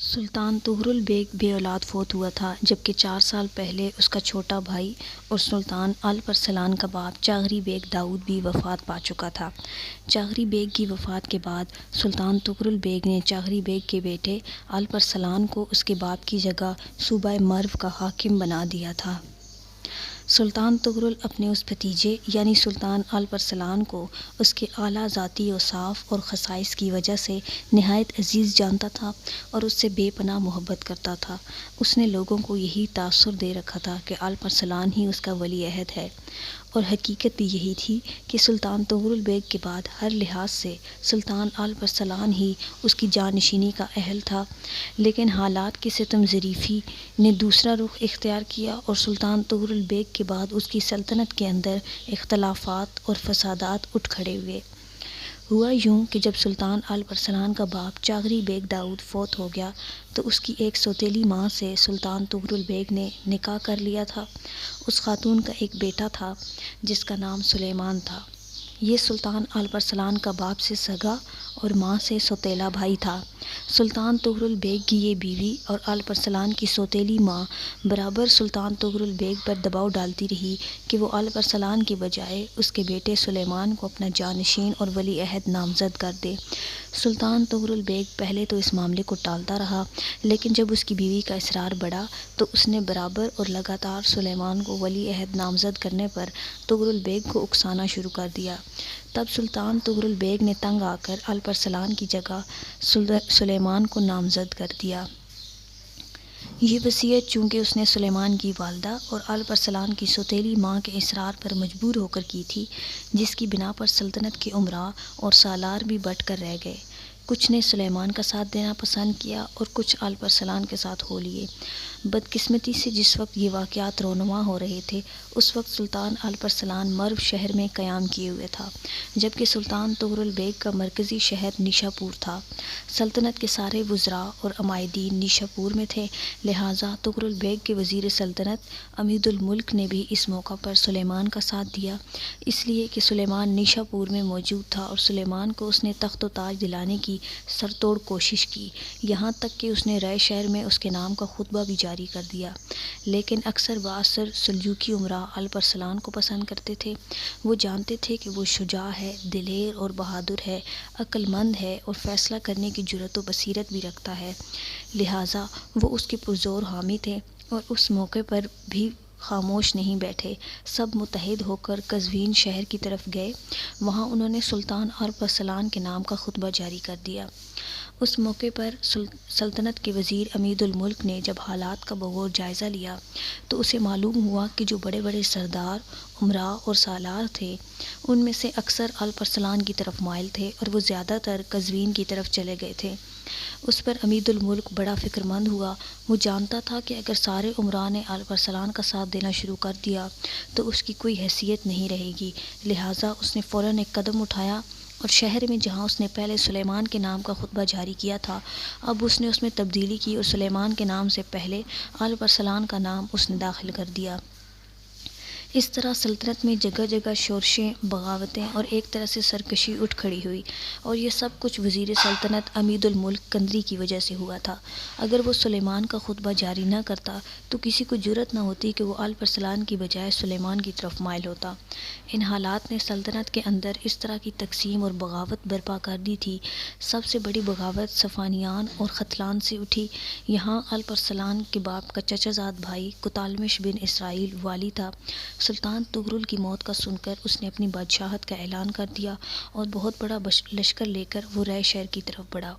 سلطان Tughril bag بے اولاد فوت ہوا تھا، جبکہ 4 سال پہلے اس کا چھوٹا بھائی اور سلطان الپرسلان کا باپ چاغری بیگ داؤد بھی وفات پا چکا تھا۔ چاغری بیگ کی وفات کے بعد سلطان طغرل بیگ نے چاغری بیگ کے بیٹے الپرسلان کو اس کے باپ کی جگہ صوبہ مرو کا حاکم بنا دیا تھا۔ سلطان طغرل اپنے اس بھتیجے یعنی سلطان الپرسلان کو اس کے اعلیٰ ذاتی اوصاف اور خصائص کی وجہ سے نہایت عزیز جانتا تھا اور اس سے بے پناہ محبت کرتا تھا۔ اس نے لوگوں کو یہی تاثر دے رکھا تھا کہ الپرسلان ہی اس کا ولی عہد ہے، اور حقیقت بھی یہی تھی کہ سلطان طغرل بیگ کے بعد ہر لحاظ سے سلطان الپرسلان ہی اس کی جانشینی کا اہل تھا۔ لیکن حالات کی ستم ظریفی نے دوسرا رخ اختیار کیا اور سلطان طغرل بیگ کے بعد اس کی سلطنت کے اندر اختلافات اور فسادات اٹھ کھڑے ہوئے۔ ہوا یوں کہ جب سلطان الپرسلان کا باپ چاغری بیگ داؤد فوت ہو گیا تو اس کی ایک سوتیلی ماں سے سلطان طغرل بیگ نے نکاح کر لیا تھا۔ اس خاتون کا ایک بیٹا تھا جس کا نام سلیمان تھا۔ یہ سلطان الپرسلان کا باپ سے سگا اور ماں سے سوتیلا بھائی تھا۔ سلطان طغرل بیگ کی یہ بیوی اور الپرسلان کی سوتیلی ماں برابر سلطان طغرل بیگ پر دباؤ ڈالتی رہی کہ وہ الپرسلان کی بجائے اس کے بیٹے سلیمان کو اپنا جانشین اور ولی عہد نامزد کر دے۔ سلطان طغرل بیگ پہلے تو اس معاملے کو ٹالتا رہا، لیکن جب اس کی بیوی کا اصرار بڑھا تو اس نے برابر اور لگاتار سلیمان کو ولی عہد نامزد کرنے پر طغرل بیگ کو اکسانا شروع کر دیا۔ تب سلطان طغرل بیگ نے تنگ آ کر الپرسلان کی جگہ سلیمان کو نامزد کر دیا۔ یہ وصیت چونکہ اس نے سلیمان کی والدہ اور الپرسلان کی سوتیلی ماں کے اصرار پر مجبور ہو کر کی تھی، جس کی بنا پر سلطنت کے امراء اور سالار بھی بٹ کر رہ گئے۔ کچھ نے سلیمان کا ساتھ دینا پسند کیا اور کچھ الپرسلان کے ساتھ ہو لیے۔ بدقسمتی سے جس وقت یہ واقعات رونما ہو رہے تھے اس وقت سلطان الپرسلان مرو شہر میں قیام کیے ہوئے تھا، جبکہ سلطان طغرل بیگ کا مرکزی شہر نیشا پور تھا۔ سلطنت کے سارے وزراء اور عمائدین نیشا پور میں تھے، لہٰذا طغرل بیگ کے وزیر سلطنت عمید الملک نے بھی اس موقع پر سلیمان کا ساتھ دیا، اس لیے کہ سلیمان نیشا پور میں موجود تھا اور سلیمان کو اس نے تخت و تاج دلانے کی سر توڑ کوشش کی، یہاں تک کہ اس نے رائے شہر میں اس کے نام کا خطبہ بھی جاری کر دیا۔ لیکن اکثر بااثر سلجوقی امراء الپرسلان کو پسند کرتے تھے۔ وہ جانتے تھے کہ وہ شجاع ہے، دلیر اور بہادر ہے، عقل مند ہے اور فیصلہ کرنے کی جرأت و بصیرت بھی رکھتا ہے، لہٰذا وہ اس کے پرزور حامی تھے اور اس موقع پر بھی خاموش نہیں بیٹھے۔ سب متحد ہو کر قزوین شہر کی طرف گئے، وہاں انہوں نے سلطان الپرسلان کے نام کا خطبہ جاری کر دیا۔ اس موقع پر سلطنت کے وزیر عمید الملک نے جب حالات کا بغور جائزہ لیا تو اسے معلوم ہوا کہ جو بڑے بڑے سردار، امراء اور سالار تھے ان میں سے اکثر الپرسلان کی طرف مائل تھے اور وہ زیادہ تر قزوین کی طرف چلے گئے تھے۔ اس پر عمید الملک بڑا فکر مند ہوا۔ وہ جانتا تھا کہ اگر سارے امراء نے الپرسلان کا ساتھ دینا شروع کر دیا تو اس کی کوئی حیثیت نہیں رہے گی، لہٰذا اس نے فوراً ایک قدم اٹھایا اور شہر میں جہاں اس نے پہلے سلیمان کے نام کا خطبہ جاری کیا تھا اب اس نے اس میں تبدیلی کی اور سلیمان کے نام سے پہلے الپرسلان کا نام اس نے داخل کر دیا۔ اس طرح سلطنت میں جگہ جگہ شورشیں، بغاوتیں اور ایک طرح سے سرکشی اٹھ کھڑی ہوئی، اور یہ سب کچھ وزیر سلطنت عمید الملک کندری کی وجہ سے ہوا تھا۔ اگر وہ سلیمان کا خطبہ جاری نہ کرتا تو کسی کو جرأت نہ ہوتی کہ وہ الپرسلان کی بجائے سلیمان کی طرف مائل ہوتا۔ ان حالات نے سلطنت کے اندر اس طرح کی تقسیم اور بغاوت برپا کر دی تھی۔ سب سے بڑی بغاوت صفانیان اور ختلان سے اٹھی۔ یہاں الپرسلان کے باپ کا چچا زاد بھائی کتالمش بن اسرائیل والی تھا۔ سلطان طغرل کی موت کا سن کر اس نے اپنی بادشاہت کا اعلان کر دیا اور بہت بڑا لشکر لے کر وہ رائے شہر کی طرف بڑھا۔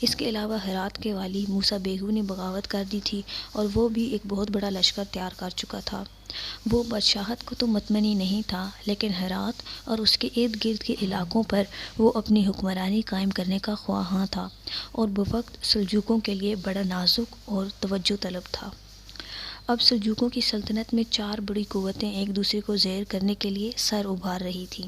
اس کے علاوہ ہرات کے والی موسیٰ بیگو نے بغاوت کر دی تھی اور وہ بھی ایک بہت بڑا لشکر تیار کر چکا تھا۔ وہ بادشاہت کو تو متمنی نہیں تھا، لیکن ہرات اور اس کے ارد گرد کے علاقوں پر وہ اپنی حکمرانی قائم کرنے کا خواہاں تھا اور بوقت سلجوقیوں کے لیے بڑا نازک اور توجہ طلب تھا۔ اب سلجوقوں کی سلطنت میں 4 بڑی قوتیں ایک دوسرے کو زیر کرنے کے لیے سر ابھار رہی تھیں۔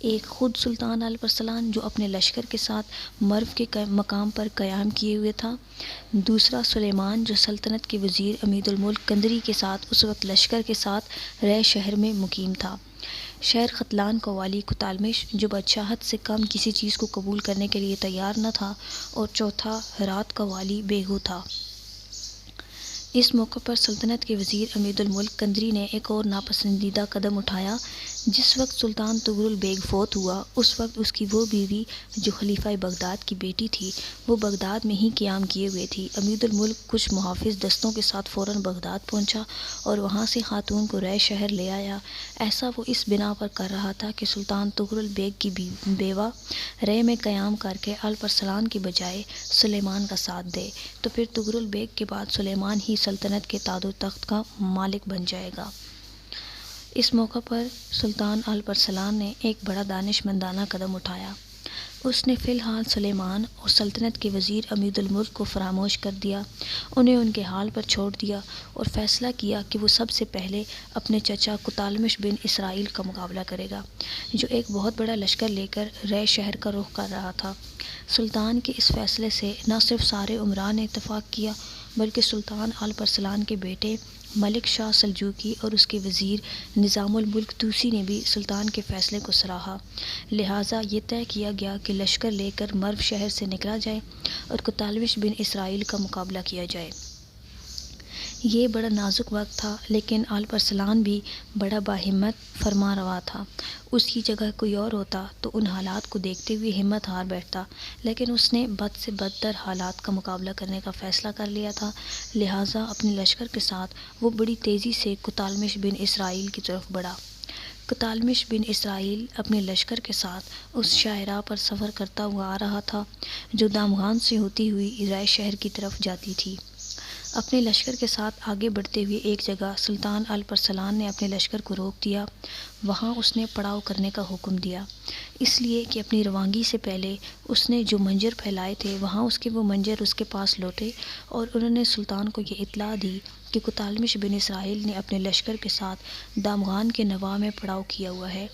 ایک خود سلطان الپرسلان جو اپنے لشکر کے ساتھ مرو کے مقام پر قیام کیے ہوئے تھا، دوسرا سلیمان جو سلطنت کے وزیر امید الملک کندری کے ساتھ اس وقت لشکر کے ساتھ رے شہر میں مقیم تھا، شہر ختلان کا والی کوتالمش جو بادشاہت سے کم کسی چیز کو قبول کرنے کے لیے تیار نہ تھا، اور چوتھا ہرات کا والی بیگو تھا۔ اس موقع پر سلطنت کے وزیر امید الملک کندری نے ایک اور ناپسندیدہ قدم اٹھایا۔ جس وقت سلطان طغرل بیگ فوت ہوا، اس وقت اس کی وہ بیوی جو خلیفہ بغداد کی بیٹی تھی، وہ بغداد میں ہی قیام کیے ہوئے تھی۔ امید الملک کچھ محافظ دستوں کے ساتھ فوراً بغداد پہنچا اور وہاں سے خاتون کو رے شہر لے آیا۔ ایسا وہ اس بنا پر کر رہا تھا کہ سلطان طغرل بیگ کی بیوہ رے میں قیام کر کے الپرسلان کی بجائے سلیمان کا ساتھ دے، تو پھر طغرل بیگ کے بعد سلیمان ہی سلطنت کے تاج و تخت کا مالک بن جائے گا۔ اس موقع پر سلطان الپرسلان نے ایک بڑا دانشمندانہ قدم اٹھایا۔ اس نے فی الحال سلیمان اور سلطنت کے وزیر امید الملک کو فراموش کر دیا، انہیں ان کے حال پر چھوڑ دیا، اور فیصلہ کیا کہ وہ سب سے پہلے اپنے چچا کوتالمش بن اسرائیل کا مقابلہ کرے گا، جو ایک بہت بڑا لشکر لے کر رے شہر کا رخ کر رہا تھا۔ سلطان کے اس فیصلے سے نہ صرف سارے امراء نے اتفاق کیا، بلکہ سلطان الپرسلان کے بیٹے ملک شاہ سلجوقی اور اس کے وزیر نظام الملک طوسی نے بھی سلطان کے فیصلے کو سراہا۔ لہٰذا یہ طے کیا گیا کہ لشکر لے کر مرو شہر سے نکلا جائے اور کوتالمش بن اسرائیل کا مقابلہ کیا جائے۔ یہ بڑا نازک وقت تھا، لیکن الپرسلان بھی بڑا باہمت فرما روا تھا۔ اس کی جگہ کوئی اور ہوتا تو ان حالات کو دیکھتے ہوئے ہمت ہار بیٹھتا، لیکن اس نے بد سے بدتر حالات کا مقابلہ کرنے کا فیصلہ کر لیا تھا۔ لہٰذا اپنے لشکر کے ساتھ وہ بڑی تیزی سے کوتالمش بن اسرائیل کی طرف بڑھا۔ کوتالمش بن اسرائیل اپنے لشکر کے ساتھ اس شاہراہ پر سفر کرتا ہوا آ رہا تھا جو دامغان سے ہوتی ہوئی رے شہر کی طرف جاتی تھی۔ اپنے لشکر کے ساتھ آگے بڑھتے ہوئے ایک جگہ سلطان الپرسلان نے اپنے لشکر کو روک دیا۔ وہاں اس نے پڑاؤ کرنے کا حکم دیا، اس لیے کہ اپنی روانگی سے پہلے اس نے جو منجر پھیلائے تھے وہاں اس کے وہ منجر اس کے پاس لوٹے، اور انہوں نے سلطان کو یہ اطلاع دی کہ کوتالمش بن اسرائیل نے اپنے لشکر کے ساتھ دامغان کے نواح میں پڑاؤ کیا ہوا ہے،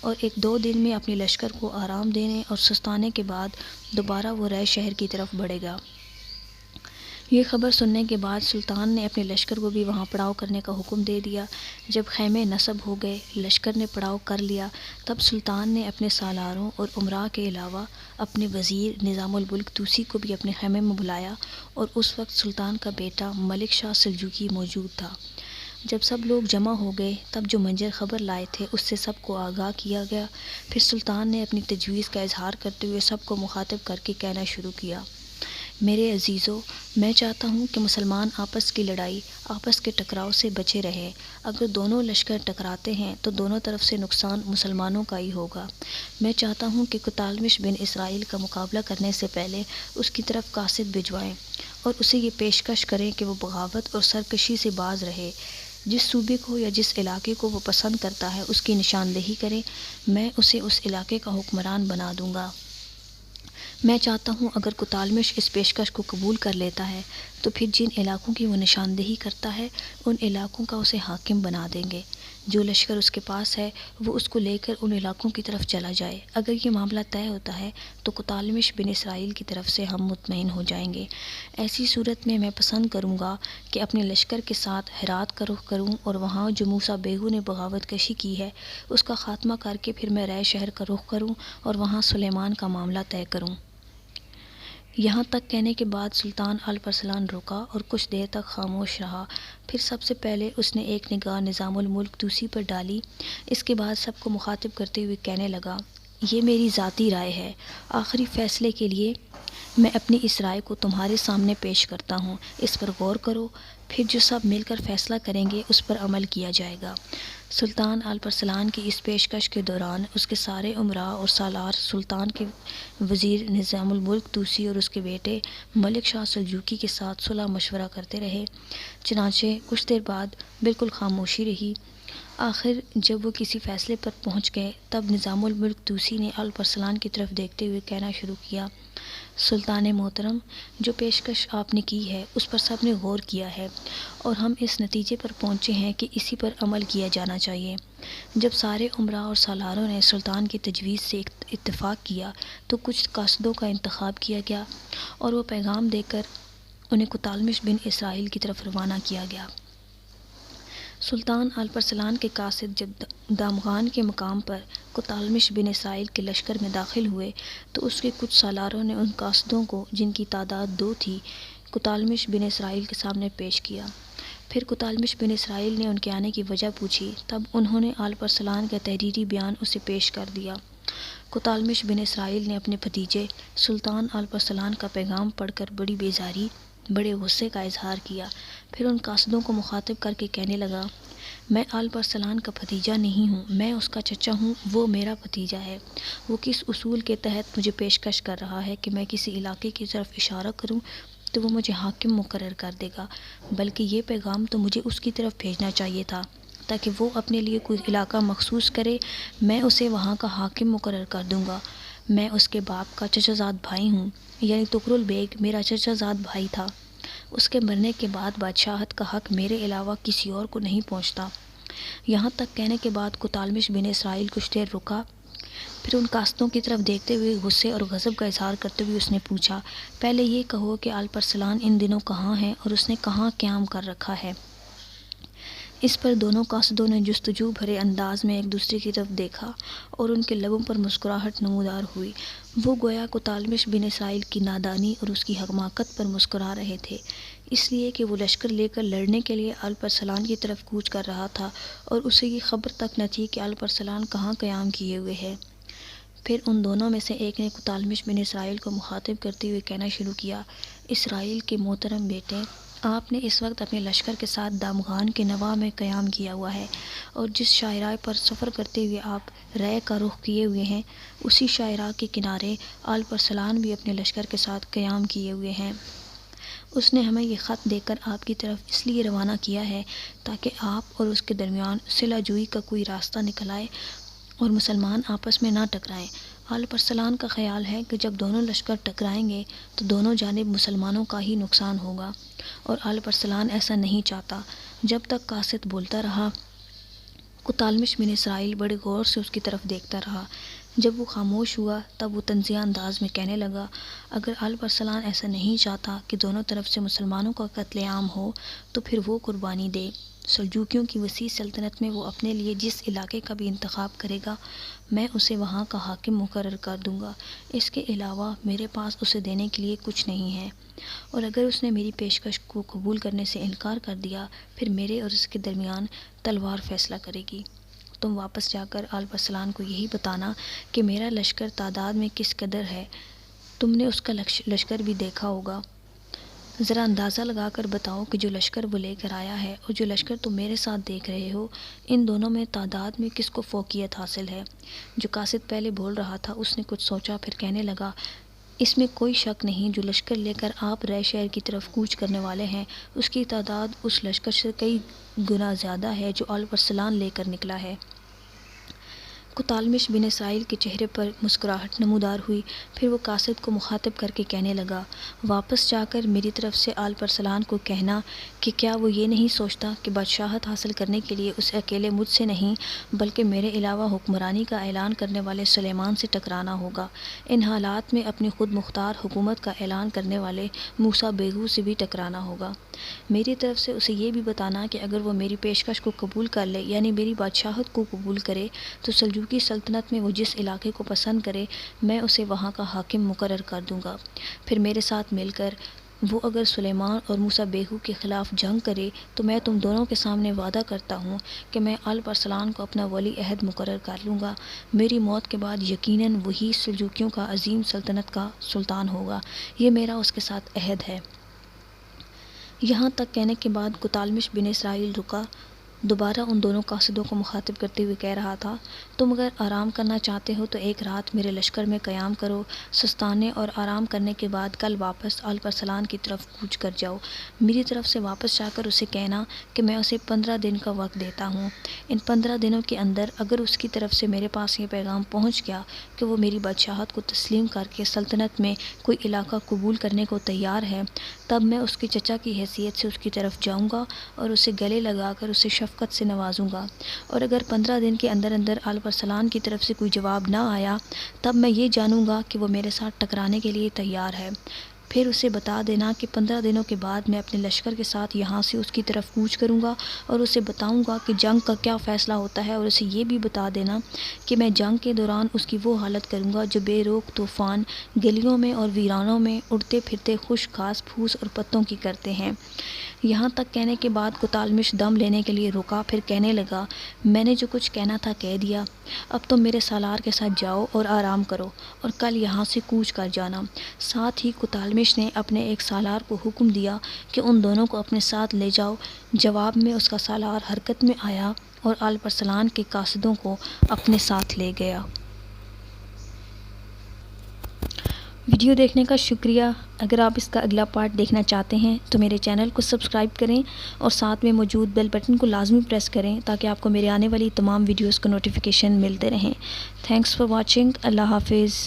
اور 1-2 دن میں اپنے لشکر کو آرام دینے اور سستانے کے بعد دوبارہ وہ رے شہر کی طرف بڑھے گا۔ یہ خبر سننے کے بعد سلطان نے اپنے لشکر کو بھی وہاں پڑاؤ کرنے کا حکم دے دیا۔ جب خیمے نصب ہو گئے، لشکر نے پڑاؤ کر لیا، تب سلطان نے اپنے سالاروں اور امراء کے علاوہ اپنے وزیر نظام الملک طوسی کو بھی اپنے خیمے میں بلایا، اور اس وقت سلطان کا بیٹا ملک شاہ سلجوقی موجود تھا۔ جب سب لوگ جمع ہو گئے تب جو منجر خبر لائے تھے اس سے سب کو آگاہ کیا گیا۔ پھر سلطان نے اپنی تجویز کا اظہار کرتے ہوئے سب کو مخاطب کر کے کہنا شروع کیا: میرے عزیزو، میں چاہتا ہوں کہ مسلمان آپس کی لڑائی، آپس کے ٹکراؤ سے بچے رہیں۔ اگر دونوں لشکر ٹکراتے ہیں تو دونوں طرف سے نقصان مسلمانوں کا ہی ہوگا۔ میں چاہتا ہوں کہ کوتالمش بن اسرائیل کا مقابلہ کرنے سے پہلے اس کی طرف قاصد بھجوائیں اور اسے یہ پیشکش کریں کہ وہ بغاوت اور سرکشی سے باز رہے۔ جس صوبے کو یا جس علاقے کو وہ پسند کرتا ہے اس کی نشاندہی کرے، میں اسے اس علاقے کا حکمران بنا دوں گا۔ میں چاہتا ہوں اگر کوتالمش اس پیشکش کو قبول کر لیتا ہے تو پھر جن علاقوں کی وہ نشاندہی کرتا ہے ان علاقوں کا اسے حاکم بنا دیں گے۔ جو لشکر اس کے پاس ہے وہ اس کو لے کر ان علاقوں کی طرف چلا جائے۔ اگر یہ معاملہ طے ہوتا ہے تو کوتالمش بن اسرائیل کی طرف سے ہم مطمئن ہو جائیں گے۔ ایسی صورت میں پسند کروں گا کہ اپنے لشکر کے ساتھ ہرات کا رخ کروں اور وہاں جو موسیٰ بیگو نے بغاوت کشی کی ہے اس کا خاتمہ کر کے پھر میں رے شہر کا رخ کروں اور وہاں سلیمان کا معاملہ طے کروں۔ یہاں تک کہنے کے بعد سلطان الپرسلان رکا اور کچھ دیر تک خاموش رہا۔ پھر سب سے پہلے اس نے ایک نگاہ نظام الملک طوسی پر ڈالی، اس کے بعد سب کو مخاطب کرتے ہوئے کہنے لگا: یہ میری ذاتی رائے ہے، آخری فیصلے کے لیے میں اپنی اس رائے کو تمہارے سامنے پیش کرتا ہوں، اس پر غور کرو، پھر جو سب مل کر فیصلہ کریں گے اس پر عمل کیا جائے گا۔ سلطان الپرسلان کی اس پیشکش کے دوران اس کے سارے امراء اور سالار سلطان کے وزیر نظام الملک طوسی اور اس کے بیٹے ملک شاہ سلجوقی کے ساتھ صلح مشورہ کرتے رہے۔ چنانچہ کچھ دیر بعد بالکل خاموشی رہی۔ آخر جب وہ کسی فیصلے پر پہنچ گئے تب نظام الملک طوسی نے الپرسلان کی طرف دیکھتے ہوئے کہنا شروع کیا: سلطان محترم، جو پیشکش آپ نے کی ہے اس پر سب نے غور کیا ہے اور ہم اس نتیجے پر پہنچے ہیں کہ اسی پر عمل کیا جانا چاہیے۔ جب سارے امراء اور سالاروں نے سلطان کی تجویز سے اتفاق کیا تو کچھ قاصدوں کا انتخاب کیا گیا اور وہ پیغام دے کر انہیں کتالمش بن اسرائیل کی طرف روانہ کیا گیا۔ سلطان الپرسلان کے قاصد جب دامغان کے مقام پر کتالمش بن اسرائیل کے لشکر میں داخل ہوئے تو اس کے کچھ سالاروں نے ان قاصدوں کو، جن کی تعداد 2 تھی، کتالمش بن اسرائیل کے سامنے پیش کیا۔ پھر کتالمش بن اسرائیل نے ان کے آنے کی وجہ پوچھی، تب انہوں نے الپرسلان کا تحریری بیان اسے پیش کر دیا۔ کتالمش بن اسرائیل نے اپنے بھتیجے سلطان الپرسلان کا پیغام پڑھ کر بڑی بیزاری، بڑے غصے کا اظہار کیا۔ پھر ان قاصدوں کو مخاطب کر کے کہنے لگا، میں الپرسلان کا بھتیجا نہیں ہوں، میں اس کا چچا ہوں، وہ میرا بھتیجا ہے۔ وہ کس اصول کے تحت مجھے پیشکش کر رہا ہے کہ میں کسی علاقے کی طرف اشارہ کروں تو وہ مجھے حاکم مقرر کر دے گا، بلکہ یہ پیغام تو مجھے اس کی طرف بھیجنا چاہیے تھا تاکہ وہ اپنے لیے کوئی علاقہ مخصوص کرے، میں اسے وہاں کا حاکم مقرر کر دوں گا۔ میں اس کے باپ کا چچا زاد بھائی ہوں، یعنی تغرل بیگ میرا چچا زاد بھائی تھا۔ اس کے مرنے کے بعد بادشاہت کا حق میرے علاوہ کسی اور کو نہیں پہنچتا۔ یہاں تک کہنے کے بعد کتالمش بن اسرائیل کچھ دیر رکا، پھر ان قاصدوں کی طرف دیکھتے ہوئے غصے اور غضب کا اظہار کرتے ہوئے اس نے پوچھا، پہلے یہ کہو کہ الپرسلان ان دنوں کہاں ہے اور اس نے کہاں قیام کر رکھا ہے؟ اس پر دونوں قاصدوں نے جستجو بھرے انداز میں ایک دوسرے کی طرف دیکھا اور ان کے لبوں پر مسکراہٹ نمودار ہوئی۔ وہ گویا کتالمش بن اسرائیل کی نادانی اور اس کی حماقت پر مسکرا رہے تھے، اس لیے کہ وہ لشکر لے کر لڑنے کے لیے الپرسلان کی طرف کوچ کر رہا تھا اور اسے یہ خبر تک نہ تھی کہ الپرسلان کہاں قیام کیے ہوئے ہے۔ پھر ان دونوں میں سے ایک نے کتالمش بن اسرائیل کو مخاطب کرتے ہوئے کہنا شروع کیا، اسرائیل کے محترم بیٹے، آپ نے اس وقت اپنے لشکر کے ساتھ دامغان کے نواح میں قیام کیا ہوا ہے اور جس شاہراہ پر سفر کرتے ہوئے آپ رے کا رخ کیے ہوئے ہیں، اسی شاہراہ کے کنارے الپرسلان بھی اپنے لشکر کے ساتھ قیام کیے ہوئے ہیں۔ اس نے ہمیں یہ خط دے کر آپ کی طرف اس لیے روانہ کیا ہے تاکہ آپ اور اس کے درمیان صلح جوئی کا کوئی راستہ نکل آئے اور مسلمان آپس میں نہ ٹکرائیں۔ الپرسلان کا خیال ہے کہ جب دونوں لشکر ٹکرائیں گے تو دونوں جانب مسلمانوں کا ہی نقصان ہوگا، اور الپرسلان ایسا نہیں چاہتا۔ جب تک قاصد بولتا رہا، کتالمش بن اسرائیل بڑے غور سے اس کی طرف دیکھتا رہا۔ جب وہ خاموش ہوا تب وہ طنزیہ انداز میں کہنے لگا، اگر الپرسلان ایسا نہیں چاہتا کہ دونوں طرف سے مسلمانوں کا قتل عام ہو تو پھر وہ قربانی دے۔ سلجوکیوں کی وسیع سلطنت میں وہ اپنے لیے جس علاقے کا بھی انتخاب کرے گا، میں اسے وہاں کا حاکم مقرر کر دوں گا۔ اس کے علاوہ میرے پاس اسے دینے کے لیے کچھ نہیں ہے، اور اگر اس نے میری پیشکش کو قبول کرنے سے انکار کر دیا پھر میرے اور اس کے درمیان تلوار فیصلہ کرے گی۔ تم واپس جا کر الپرسلان کو یہی بتانا کہ میرا لشکر تعداد میں کس قدر ہے، تم نے اس کا لشکر بھی دیکھا ہوگا۔ ذرا اندازہ لگا کر بتاؤ کہ جو لشکر وہ لے کر آیا ہے اور جو لشکر تم میرے ساتھ دیکھ رہے ہو، ان دونوں میں تعداد میں کس کو فوقیت حاصل ہے؟ جو قاصد پہلے بول رہا تھا اس نے کچھ سوچا، پھر کہنے لگا، اس میں کوئی شک نہیں، جو لشکر لے کر آپ رے شہر کی طرف کوچ کرنے والے ہیں اس کی تعداد اس لشکر سے کئی گنا زیادہ ہے جو الپرسلان لے کر نکلا ہے۔ کتالمش بن اسرائیل کے چہرے پر مسکراہٹ نمودار ہوئی، پھر وہ قاصد کو مخاطب کر کے کہنے لگا، واپس جا کر میری طرف سے الپرسلان کو کہنا کہ کیا وہ یہ نہیں سوچتا کہ بادشاہت حاصل کرنے کے لیے اسے اکیلے مجھ سے نہیں بلکہ میرے علاوہ حکمرانی کا اعلان کرنے والے سلیمان سے ٹکرانا ہوگا۔ ان حالات میں اپنی خود مختار حکومت کا اعلان کرنے والے موسیٰ بیگو سے بھی ٹکرانا ہوگا۔ میری طرف سے اسے یہ بھی بتانا کہ اگر وہ میری پیشکش کو قبول کر لے، یعنی میری بادشاہت کو قبول کرے، تو سلجوقی سلطنت میں وہ جس علاقے کو پسند کرے میں اسے وہاں کا حاکم مقرر کر دوں گا۔ پھر میرے ساتھ مل کر وہ اگر سلیمان اور موسیٰ بیگو کے خلاف جنگ کرے تو میں تم دونوں کے سامنے وعدہ کرتا ہوں کہ میں الپرسلان کو اپنا ولی عہد مقرر کر لوں گا۔ میری موت کے بعد یقیناً وہی سلجوکیوں کا عظیم سلطنت کا سلطان ہوگا، یہ میرا اس کے ساتھ عہد ہے۔ یہاں تک کہنے کے بعد کتالمش بن اسرائیل رکا دوبارہ ان دونوں قاصدوں کو مخاطب کرتے ہوئے کہہ رہا تھا، تم اگر آرام کرنا چاہتے ہو تو ایک رات میرے لشکر میں قیام کرو، سستانے اور آرام کرنے کے بعد کل واپس الپ ارسلان کی طرف کوچ کر جاؤ۔ میری طرف سے واپس جا کر اسے کہنا کہ میں اسے 15 دن کا وقت دیتا ہوں۔ ان 15 دنوں کے اندر اگر اس کی طرف سے میرے پاس یہ پیغام پہنچ گیا کہ وہ میری بادشاہت کو تسلیم کر کے سلطنت میں کوئی علاقہ قبول کرنے کو تیار ہے، تب میں اس کے چچا کی حیثیت سے اس کی طرف جاؤں گا اور اسے گلے لگا کر اسے شفقت سے نوازوں گا، اور اگر 15 دن کے اندر اندر الپ ارسلان کی طرف سے کوئی جواب نہ آیا، تب میں یہ جانوں گا کہ وہ میرے ساتھ ٹکرانے کے لیے تیار ہے۔ پھر اسے بتا دینا کہ 15 دنوں کے بعد میں اپنے لشکر کے ساتھ یہاں سے اس کی طرف کوچ کروں گا اور اسے بتاؤں گا کہ جنگ کا کیا فیصلہ ہوتا ہے، اور اسے یہ بھی بتا دینا کہ میں جنگ کے دوران اس کی وہ حالت کروں گا جو بے روک طوفان گلیوں میں اور ویرانوں میں اڑتے پھرتے خشک گھاس پھوس اور پتوں کی کرتے ہیں۔ یہاں تک کہنے کے بعد کوتالمش دم لینے کے لیے رکا، پھر کہنے لگا، میں نے جو کچھ کہنا تھا کہہ دیا، اب تم میرے سالار کے ساتھ جاؤ اور آرام کرو اور کل یہاں سے کوچ کر جانا۔ ساتھ ہی کوتالمش نے اپنے ایک سالار کو حکم دیا کہ ان دونوں کو اپنے ساتھ لے جاؤ۔ جواب میں اس کا سالار حرکت میں آیا اور الپ ارسلان کے قاصدوں کو اپنے ساتھ لے گیا۔ ویڈیو دیکھنے کا شکریہ۔ اگر آپ اس کا اگلا پارٹ دیکھنا چاہتے ہیں تو میرے چینل کو سبسکرائب کریں اور ساتھ میں موجود بیل بٹن کو لازمی پریس کریں تاکہ آپ کو میرے آنے والی تمام ویڈیوز کا نوٹیفیکیشن ملتے رہیں۔ Thanks for watching. اللہ حافظ۔